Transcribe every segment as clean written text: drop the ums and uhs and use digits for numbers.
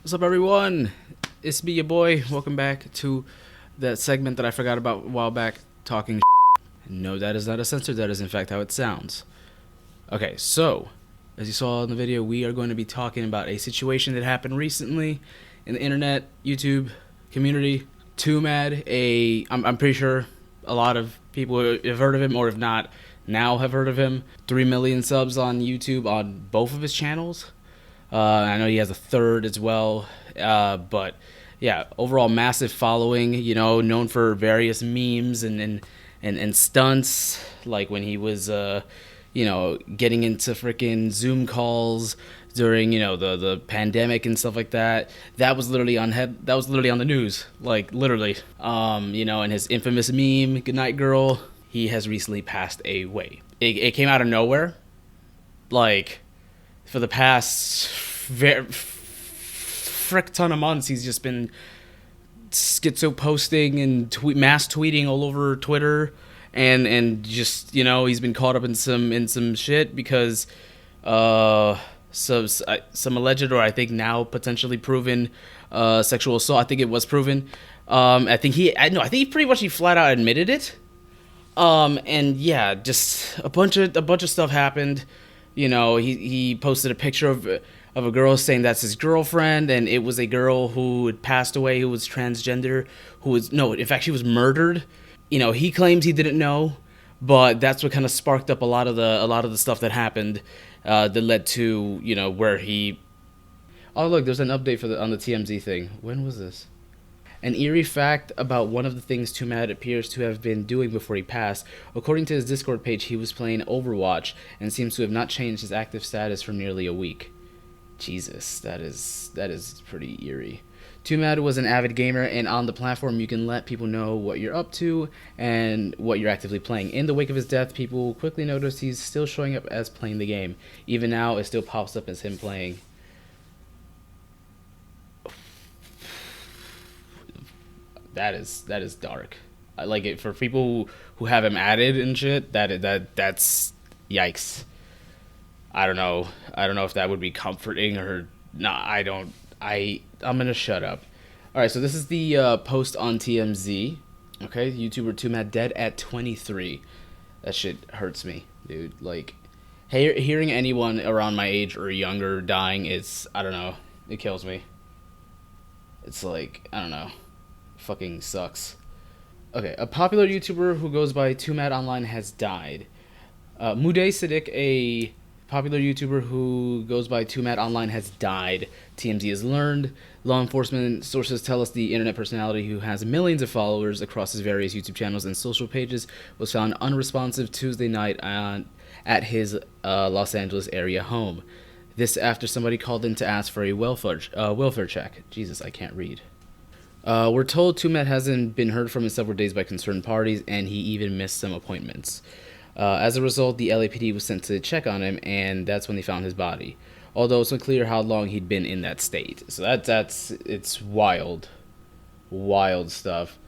What's up, everyone? It's me, your boy. Welcome back to that segment that I forgot about a while back, talking. No, that is not a censor. That is, in fact, how it sounds. Okay, so, as you saw in the video, we are going to be talking about a situation that happened recently in the internet, YouTube community. Twomad, I'm pretty sure a lot of people have heard of him, or if not, now have heard of him. 3 million subs on YouTube on both of his channels. I know he has a third as well, but yeah, overall massive following. You know, known for various memes and stunts, like when he was getting into freaking Zoom calls during the pandemic and stuff like that. That was literally on the news, like literally. And his infamous meme, "Goodnight Girl," he has recently passed away. It came out of nowhere, like. For the past frick ton of months, he's just been schizo posting and mass tweeting all over Twitter, and just he's been caught up in some shit because some alleged, or I think now potentially proven, sexual assault. I think it was proven. I think he pretty much he flat out admitted it. And yeah, just a bunch of stuff happened. He posted a picture of a girl saying that's his girlfriend, and it was a girl who had passed away, who was transgender, in fact, she was murdered. He claims he didn't know, but that's what kind of sparked up a lot of the stuff that happened, that led to, where he. Oh, look, there's an update on the TMZ thing. When was this? An eerie fact about one of the things Twomad appears to have been doing before he passed. According to his Discord page, he was playing Overwatch and seems to have not changed his active status for nearly a week. Jesus, that is pretty eerie. Twomad was an avid gamer, and on the platform you can let people know what you're up to and what you're actively playing. In the wake of his death, people quickly noticed he's still showing up as playing the game. Even now, it still pops up as him playing. That is dark. I like it for people who have him added and shit. That's yikes. I don't know if that would be comforting or not. I'm gonna shut up. All right, so this is the post on TMZ. Okay, YouTuber Twomad dead at 23. That shit hurts me, dude. Like, hearing anyone around my age or younger dying is, I don't know, it kills me. It's like, I don't know. Fucking sucks. Okay, a popular YouTuber who goes by Twomad Online has died. Muday Siddiq, a popular YouTuber who goes by Twomad Online, has died. TMZ has learned. Law enforcement sources tell us the internet personality, who has millions of followers across his various YouTube channels and social pages, was found unresponsive Tuesday night at his Los Angeles area home. This after somebody called in to ask for a welfare check. Jesus, I can't read. We're told Twomad hasn't been heard from in several days by concerned parties, and he even missed some appointments. As a result, the LAPD was sent to check on him, and that's when they found his body. Although it's unclear how long he'd been in that state. So it's wild stuff.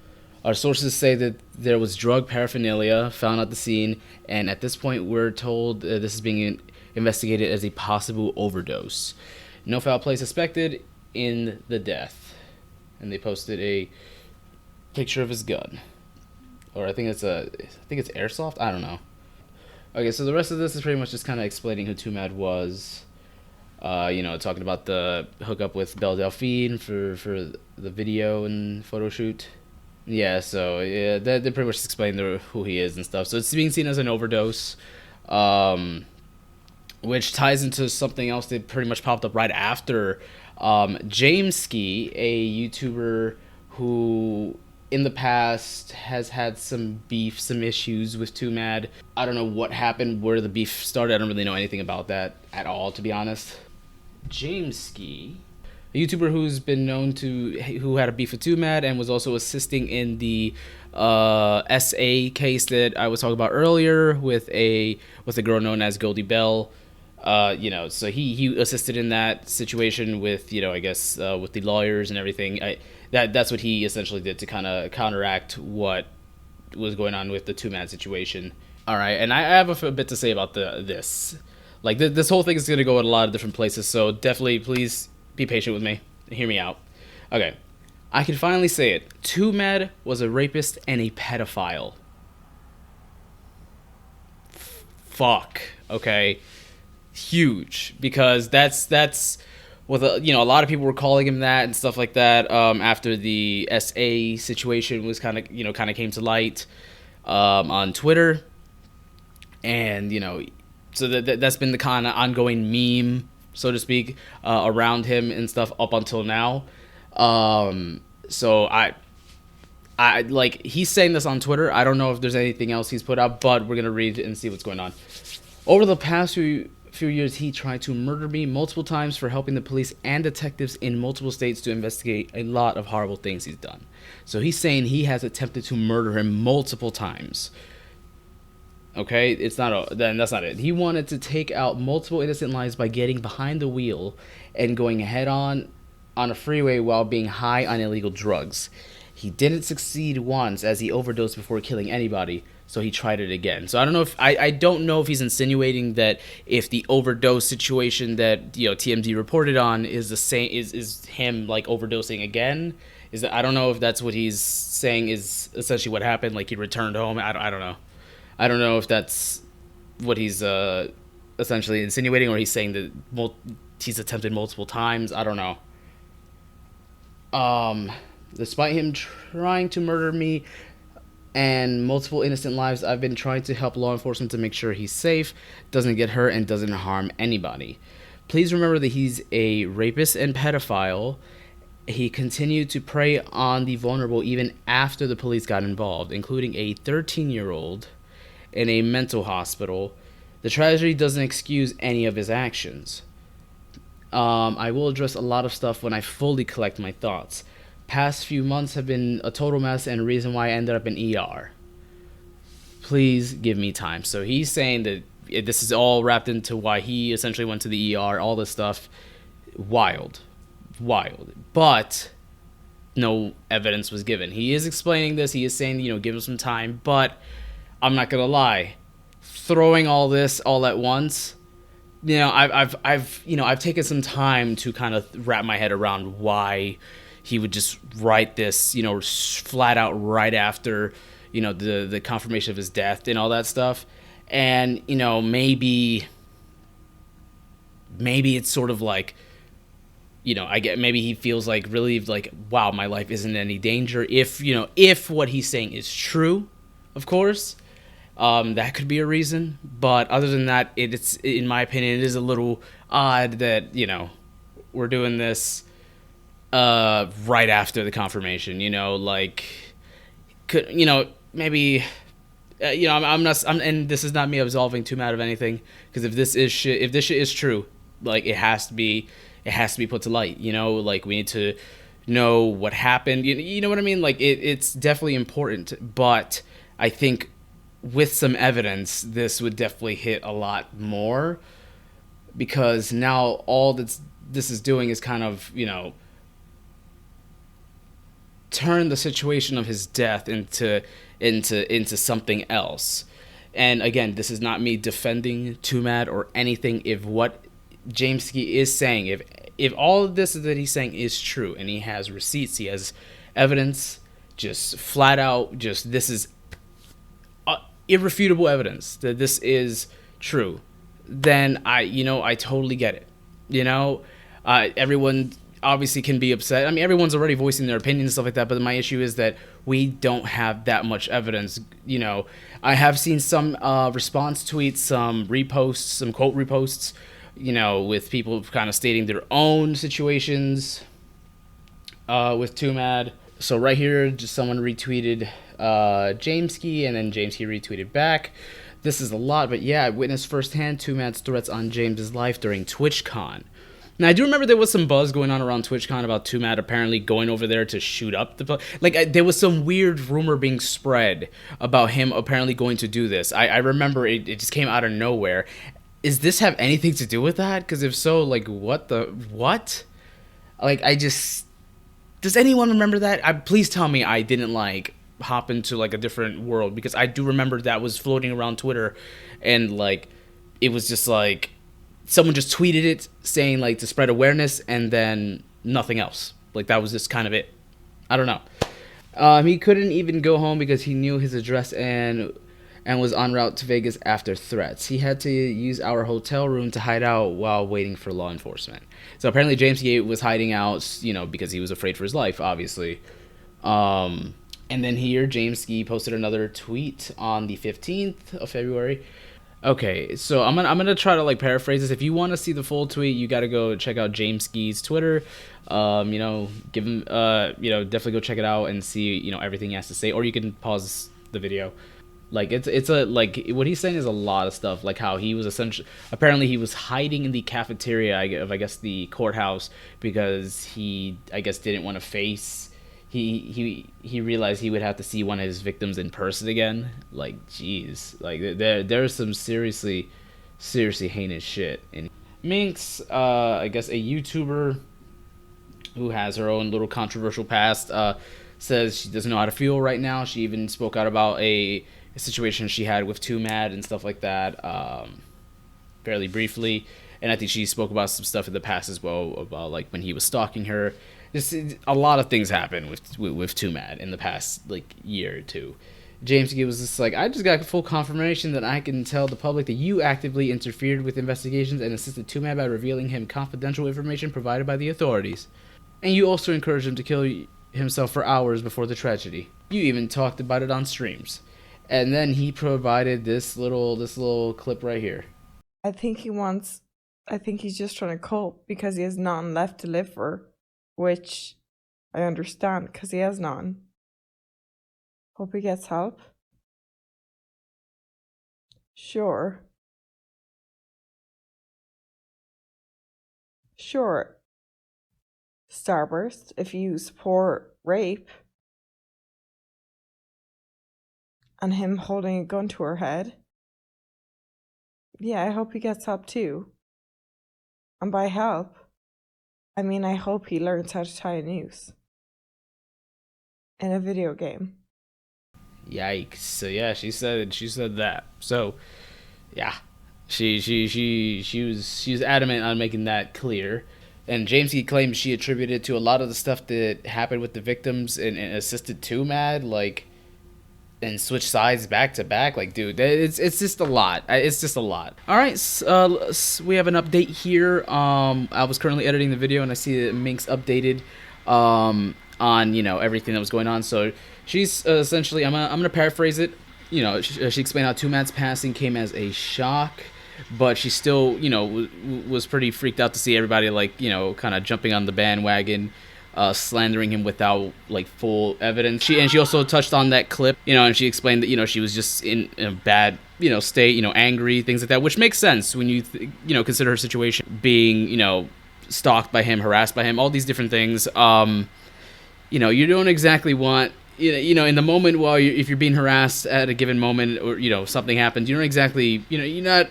Our sources say that there was drug paraphernalia found at the scene, and at this point, we're told this is being investigated as a possible overdose. No foul play suspected in the death. And they posted a picture of his gun, or I think it's airsoft. I don't know. Okay, so the rest of this is pretty much just kind of explaining who Twomad was. Talking about the hookup with Belle Delphine for the video and photo shoot. Yeah, so yeah, they pretty much explain who he is and stuff. So it's being seen as an overdose, which ties into something else that pretty much popped up right after. James Ski, a YouTuber who in the past has had some beef, some issues with Twomad. I don't know what happened, where the beef started. I don't really know anything about that at all, to be honest. James Ski, a YouTuber who had a beef with Twomad and was also assisting in the SA case that I was talking about earlier with a girl known as Goldie Bell. So he assisted in that situation with, I guess, with the lawyers and everything. That's what he essentially did to kind of counteract what was going on with the Twomad situation. All right, and I have a bit to say about this. Like, this whole thing is going to go in a lot of different places, so definitely please be patient with me. Hear me out. Okay. I can finally say it. Twomad was a rapist and a pedophile. Fuck. Okay. Huge, because that's with a lot of people were calling him that and stuff like that, after the SA situation was kind of came to light, on Twitter. And so that's been the kind of ongoing meme, so to speak, around him and stuff up until now. So I like, he's saying this on Twitter. I don't know if there's anything else he's put out, but we're gonna read and see what's going on. Over the past few years, he tried to murder me multiple times for helping the police and detectives in multiple states to investigate a lot of horrible things he's done. So he's saying he has attempted to murder him multiple times. Okay, then that's not it. He wanted to take out multiple innocent lives by getting behind the wheel and going head on a freeway while being high on illegal drugs. He didn't succeed once, as he overdosed before killing anybody, so he tried it again. So I don't know if he's insinuating that if the overdose situation that TMZ reported on is the same, is him like overdosing again. I don't know if that's what he's saying is essentially what happened. Like, he returned home. I don't know. I don't know if that's what he's essentially insinuating, or he's saying that he's attempted multiple times. I don't know. Despite him trying to murder me and multiple innocent lives, I've been trying to help law enforcement to make sure he's safe, doesn't get hurt, and doesn't harm anybody. Please remember that he's a rapist and pedophile. He continued to prey on the vulnerable even after the police got involved, including a 13-year-old in a mental hospital. The tragedy doesn't excuse any of his actions. I will address a lot of stuff when I fully collect my thoughts. Past few months have been a total mess and reason why I ended up in ER. Please give me time. So he's saying that this is all wrapped into why he essentially went to the ER, all this stuff. Wild. But no evidence was given. He is explaining this. He is saying, give him some time. But I'm not going to lie. Throwing all this all at once, I've taken some time to kind of wrap my head around why he would just write this, flat out right after, the confirmation of his death and all that stuff. And, maybe it's sort of like, maybe he feels like relieved, like, wow, my life isn't in any danger. If what he's saying is true, of course, that could be a reason. But other than that, it's, in my opinion, it is a little odd that, we're doing this right after the confirmation, maybe, I'm not, and this is not me absolving Twomad of anything, because if this shit is true, like, it has to be put to light, like, we need to know what happened, you know what I mean? Like, it's definitely important, but I think with some evidence, this would definitely hit a lot more, because now all this is doing is kind of, turn the situation of his death into something else. And again, this is not me defending Twomad or anything. If what Jameski is saying, if all of this that he's saying is true, and he has receipts, he has evidence, just flat out, this is irrefutable evidence that this is true, then I totally get it. Everyone obviously can be upset. I mean, everyone's already voicing their opinion and stuff like that, but my issue is that we don't have that much evidence. I have seen some response tweets, some reposts, some quote reposts, with people kind of stating their own situations with Twomad. So right here, just someone retweeted Jameski, and then Jameski retweeted back. This is a lot, but yeah, I witnessed firsthand Twomad's threats on James's life during TwitchCon. Now, I do remember there was some buzz going on around TwitchCon about Twomad apparently going over there to shoot up the... there was some weird rumor being spread about him apparently going to do this. I remember it just came out of nowhere. Does this have anything to do with that? Because if so, what? Does anyone remember that? Please tell me I didn't, hop into, a different world. Because I do remember that was floating around Twitter. And, it was just, someone just tweeted it saying, to spread awareness, and then nothing else. Like that was just kind of it. I don't know. He couldn't even go home because he knew his address and was en route to Vegas after threats. He had to use our hotel room to hide out while waiting for law enforcement. So apparently James Gate was hiding out, you know, because he was afraid for his life, obviously. And then here, James Ski posted another tweet on the 15th of February. Okay, so I'm gonna try to like paraphrase this. If you want to see the full tweet, you got to go check out James Ski's Twitter. You know, give him you know, definitely go check it out and see, you know, everything he has to say, or you can pause the video. Like it's a like what he's saying is a lot of stuff. Like how he was essentially apparently he was hiding in the cafeteria of I guess the courthouse because he I guess didn't want to face he realized he would have to see one of his victims in person again. Like, jeez, like there's some seriously heinous shit. And Minx, I guess a YouTuber who has her own little controversial past, says she doesn't know how to feel right now. She even spoke out about a situation she had with Twomad and stuff like that, fairly briefly. And I think she spoke about some stuff in the past as well about like when he was stalking her. Just a lot of things happened with Twomad in the past like year or two. James Gill was just like, I just got full confirmation that I can tell the public that you actively interfered with investigations and assisted Twomad by revealing him confidential information provided by the authorities. And you also encouraged him to kill himself for hours before the tragedy. You even talked about it on streams. And then he provided this little clip right here. I think he's just trying to cope because he has none left to live for, which I understand because he has none. Hope he gets help. Sure. Starburst, if you support rape and him holding a gun to her head, yeah, I hope he gets help too. And by help, I mean I hope he learns how to tie a noose in a video game. Yikes. So yeah, she said that. So yeah, she was adamant on making that clear. And James he claims she attributed to a lot of the stuff that happened with the victims and assisted Twomad, like, and switch sides back to back. Like, dude, it's just a lot. It's just a lot. All right, we have an update here. I was currently editing the video and I see that Minx updated on, you know, everything that was going on. So she's essentially, I'm gonna paraphrase it. You know, she explained how Twomad's passing came as a shock, but she still, you know, was pretty freaked out to see everybody, like, you know, kind of jumping on the bandwagon, slandering him without like full evidence. She also touched on that clip, you know, and she explained that, you know, she was just in a bad, you know, state, you know, angry, things like that, which makes sense when you you know, consider her situation, being, you know, stalked by him, harassed by him, all these different things. You know, you don't exactly want, you know, in the moment while if you're being harassed at a given moment, or, you know, something happens, you don't exactly, you know, you're not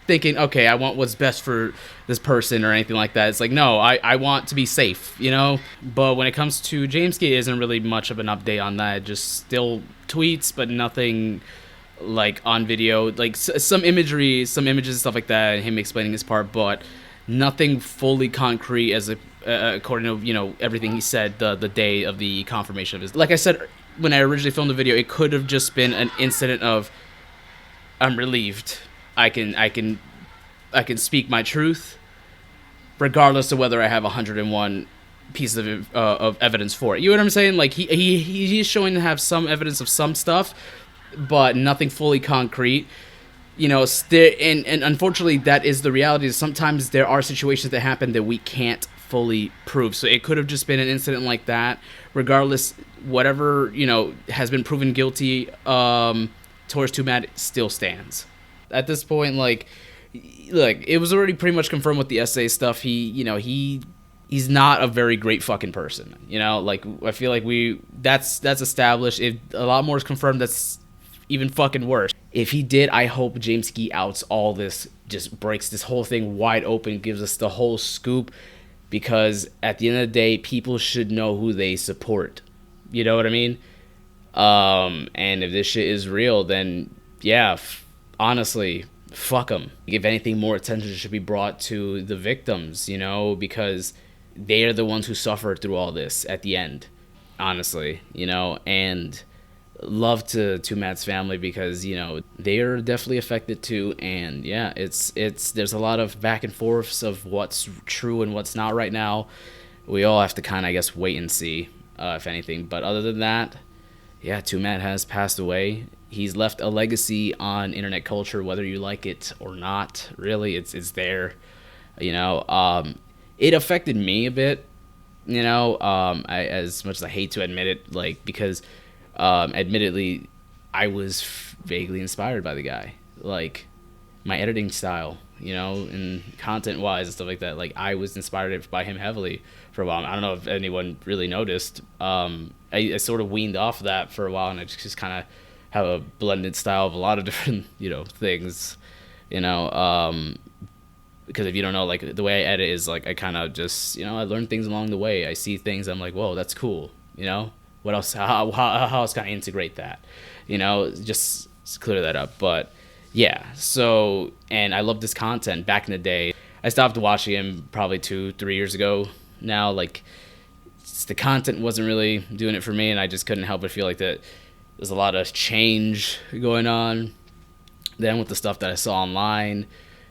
thinking, okay, I want what's best for this person or anything like that. It's like, no, I want to be safe, you know? But when it comes to James Gate, isn't really much of an update on that. Just still tweets, but nothing like on video. Like some imagery, some images and stuff like that, him explaining his part, but nothing fully concrete as according to, you know, everything he said the day of the confirmation of his. Like I said when I originally filmed the video, it could have just been an incident of, I'm relieved. I can speak my truth, regardless of whether I have 101 pieces of evidence for it. You know what I'm saying? Like he's showing to have some evidence of some stuff, but nothing fully concrete. You know, and unfortunately, that is the reality. Sometimes there are situations that happen that we can't fully prove. So it could have just been an incident like that. Regardless, whatever, you know, has been proven guilty towards Twomad still stands. At this point, like, look, it was already pretty much confirmed with the essay stuff. You know, he's not a very great fucking person. You know, like, I feel like that's established. If a lot more is confirmed, that's even fucking worse. If he did, I hope James Key outs all this, just breaks this whole thing wide open, gives us the whole scoop, because at the end of the day, people should know who they support. You know what I mean? And if this shit is real, then yeah, honestly, fuck them. If anything, more attention should be brought to the victims, you know, because they are the ones who suffered through all this at the end, honestly, and love to Matt's family, because they are definitely affected too. And yeah, it's there's a lot of back and forths of what's true and what's not right now. We all have to kind of, I guess, wait and see, if anything. But other than that, yeah, Twomad has passed away. He's left a legacy on internet culture, whether you like it or not. Really, it's there. It affected me a bit. As much as I hate to admit it, like, because, admittedly, I was vaguely inspired by the guy. Like, my editing style, and content wise and stuff like that. Like, I was inspired by him heavily for a while. I don't know if anyone really noticed. I sort of weaned off that for a while, and I just kind of have a blended style of a lot of different, things, because if you don't know, like, the way I edit is, like, I kind of just, I learn things along the way. I see things, I'm like, whoa, that's cool. What else? How else can I integrate that? Just clear that up. But yeah, so, and I love this content back in the day. I stopped watching him probably 2-3 years ago now. Like, the content wasn't really doing it for me, and I just couldn't help but feel like that there's a lot of change going on. Then with the stuff that I saw online,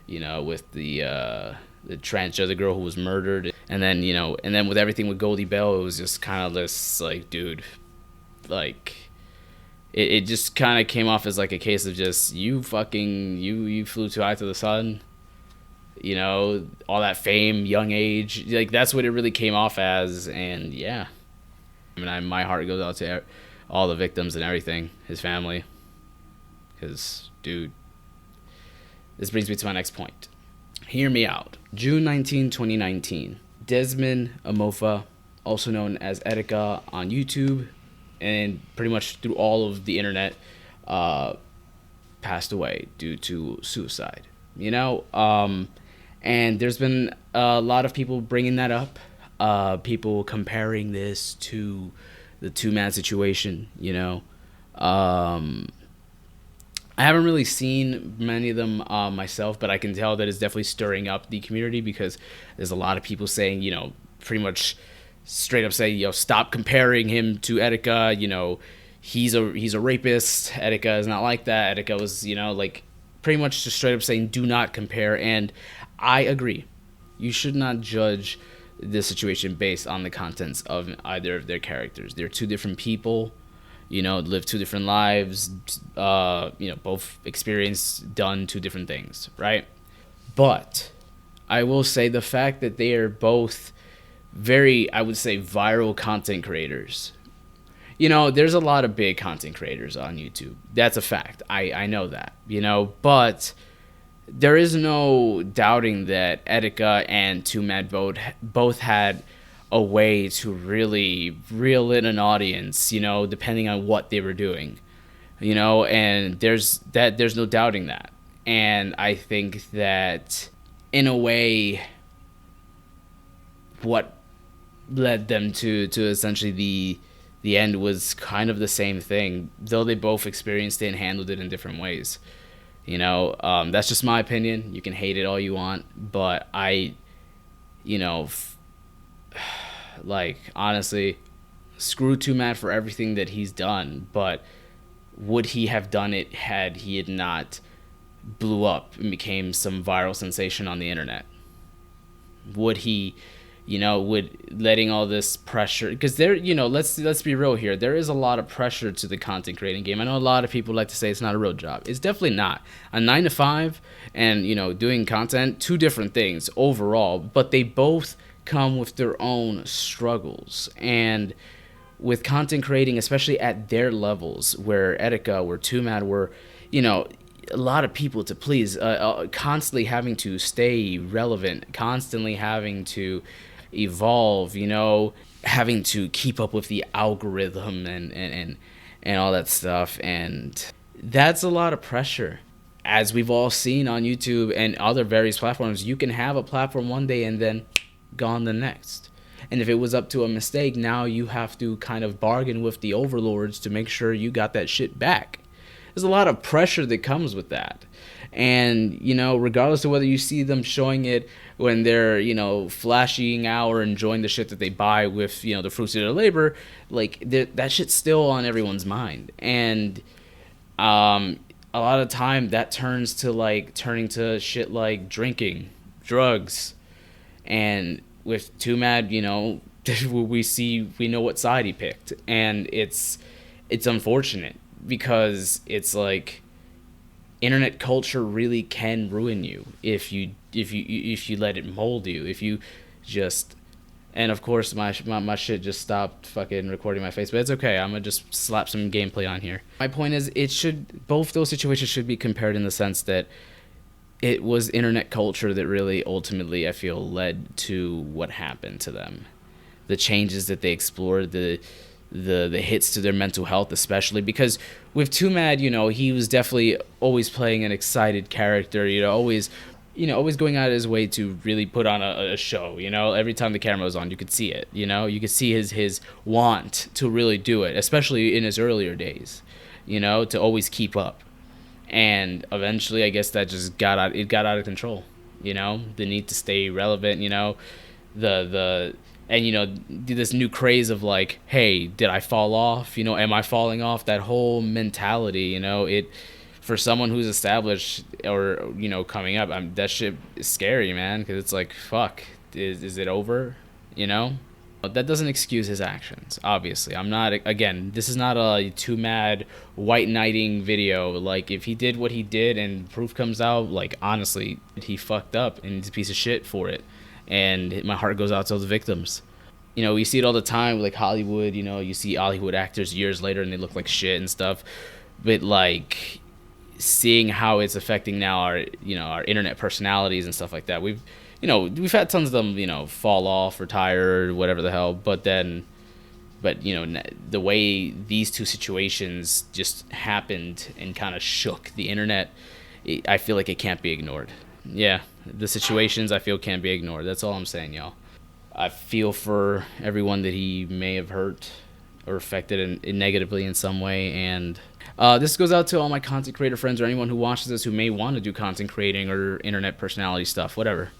with the transgender girl who was murdered, and then with everything with Goldie Bell, it was just kind of this, like, dude, like, it just kind of came off as like a case of just, you flew too high to the sun, all that fame, young age, like, that's what it really came off as. And yeah, I mean, my heart goes out to all the victims and everything, his family, because, dude, this brings me to my next point. Hear me out. June 19, 2019. Desmond Amofa, also known as Etika on YouTube and pretty much through all of the internet, passed away due to suicide. And there's been a lot of people bringing that up. People comparing this to the Twomad situation, I haven't really seen many of them myself, but I can tell that it's definitely stirring up the community, because there's a lot of people saying, pretty much straight up saying, stop comparing him to Etika. He's a rapist. Etika is not like that. Etika was, like, pretty much just straight up saying, do not compare. And I agree. You should not judge the situation based on the contents of either of their characters. They're two different people. Live two different lives, both done two different things, right? But I will say the fact that they are both very, I would say, viral content creators. There's a lot of big content creators on YouTube. That's a fact. I know that, but there is no doubting that Etika and Twomad both had a way to really reel in an audience, depending on what they were doing, and there's no doubting that. And I think that, in a way, what led them to essentially the end was kind of the same thing, though they both experienced it and handled it in different ways. That's just my opinion. You can hate it all you want, but like, honestly, screw Twomad for everything that he's done, but would he have done it had he had not blew up and became some viral sensation on the internet? Would he, would letting all this pressure, because there, let's be real here, there is a lot of pressure to the content creating game. I know a lot of people like to say it's not a real job. It's definitely not. A 9 to 5 and, doing content, two different things overall, but they both come with their own struggles. And with content creating, especially at their levels, where Etika, where Twomad were, a lot of people to please, constantly having to stay relevant, constantly having to evolve, having to keep up with the algorithm and all that stuff. And that's a lot of pressure. As we've all seen on YouTube and other various platforms, you can have a platform one day and then gone the next. And if it was up to a mistake, now you have to kind of bargain with the overlords to make sure you got that shit back. there's a lot of pressure that comes with that. And regardless of whether you see them showing it when they're flashing out or enjoying the shit that they buy with the fruits of their labor, like that shit's still on everyone's mind. And a lot of time that turning to shit like drinking, drugs. And with Twomad, we know what side he picked. And it's unfortunate, because it's like internet culture really can ruin you if you let it mold you. If you just And of course my shit just stopped fucking recording my face, but it's okay. I'm gonna just slap some gameplay on here. My point is, both those situations should be compared in the sense that it was internet culture that really ultimately, I feel, led to what happened to them. The changes that they explored, the hits to their mental health, especially because with Twomad, he was definitely always playing an excited character, always going out of his way to really put on a show. Every time the camera was on, you could see it. You could see his want to really do it, especially in his earlier days. To always keep up. And eventually, I guess that just got out of control. The need to stay relevant. This new craze of like, hey, did I fall off? Am I falling off? That whole mentality. It, for someone who's established or coming up, that shit is scary, man. Because it's like, fuck, is it over? But that doesn't excuse his actions, obviously. I'm not, again, this is not a Twomad white knighting video. Like, if he did what he did and proof comes out, like, honestly, he fucked up and he's a piece of shit for it. And my heart goes out to the victims. We see it all the time, like Hollywood, you see Hollywood actors years later and they look like shit and stuff. But, like, seeing how it's affecting now our internet personalities and stuff like that, we've had tons of them, fall off, retire, whatever the hell. But the way these two situations just happened and kind of shook the internet, I feel like it can't be ignored. Yeah, the situations I feel can't be ignored. That's all I'm saying, y'all. I feel for everyone that he may have hurt or affected negatively in some way. And this goes out to all my content creator friends or anyone who watches this who may want to do content creating or internet personality stuff, whatever.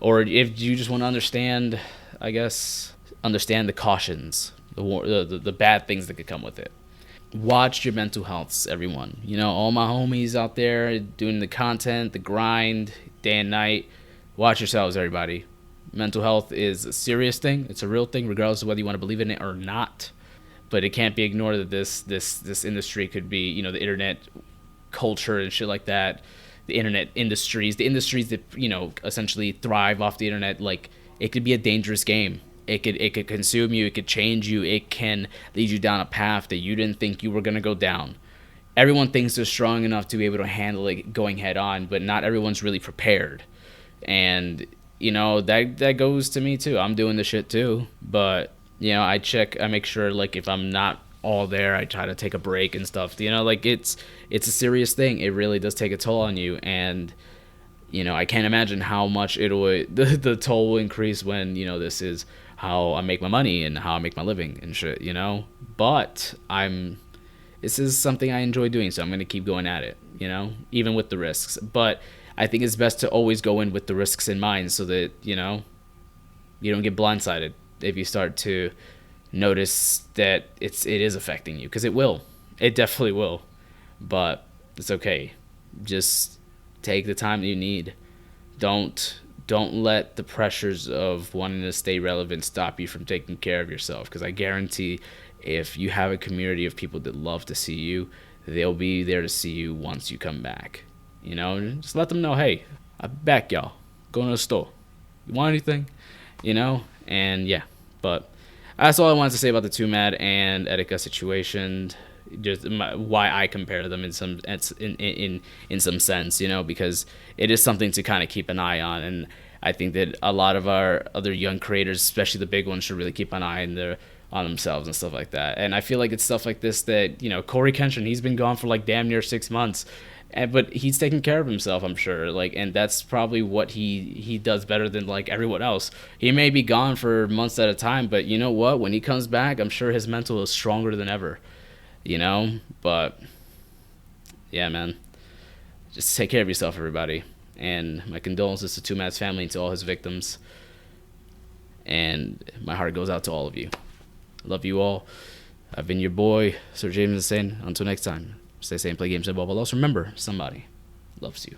Or if you just want to understand the cautions, the bad things that could come with it. Watch your mental health, everyone. All my homies out there doing the content, the grind, day and night. Watch yourselves, everybody. Mental health is a serious thing. It's a real thing, regardless of whether you want to believe in it or not. But it can't be ignored that this industry could be, the internet culture and shit like that. The internet industries, that essentially thrive off the internet, like, it could be a dangerous game. It could consume you. It could change you. It can lead you down a path that you didn't think you were gonna go down. Everyone thinks they're strong enough to be able to handle it going head on, but not everyone's really prepared. And that goes to me too. I'm doing the shit too, but I make sure, like, if I'm not all there, I try to take a break and stuff. Like, it's a serious thing. It really does take a toll on you, and I can't imagine how much the toll will increase when this is how I make my money and how I make my living and shit. But this is something I enjoy doing, so I'm gonna keep going at it. Even with the risks. But I think it's best to always go in with the risks in mind, so that you don't get blindsided if you start to notice that it is affecting you, because it definitely will. But it's okay. Just take the time that you need. Don't let the pressures of wanting to stay relevant stop you from taking care of yourself, because I guarantee if you have a community of people that love to see you, they'll be there to see you once you come back. Just let them know, hey, I'm back, y'all. Going to the store. You want anything? And yeah. But that's all I wanted to say about the Twomad and Etika situation. Just why I compare them in some sense, because it is something to kind of keep an eye on. And I think that a lot of our other young creators, especially the big ones, should really keep an eye on themselves and stuff like that. And I feel like it's stuff like this that, Corey Kenshin, he's been gone for like damn near 6 months. But he's taking care of himself, I'm sure. Like, and that's probably what he does better than like everyone else. He may be gone for months at a time, but you know what? When he comes back, I'm sure his mental is stronger than ever. But Yeah, man. Just take care of yourself, everybody. And my condolences to Twomad's family and to all his victims. And my heart goes out to all of you. I love you all. I've been your boy, Sir James Insane. Until next time, stay safe and play games above all else. Remember, somebody loves you.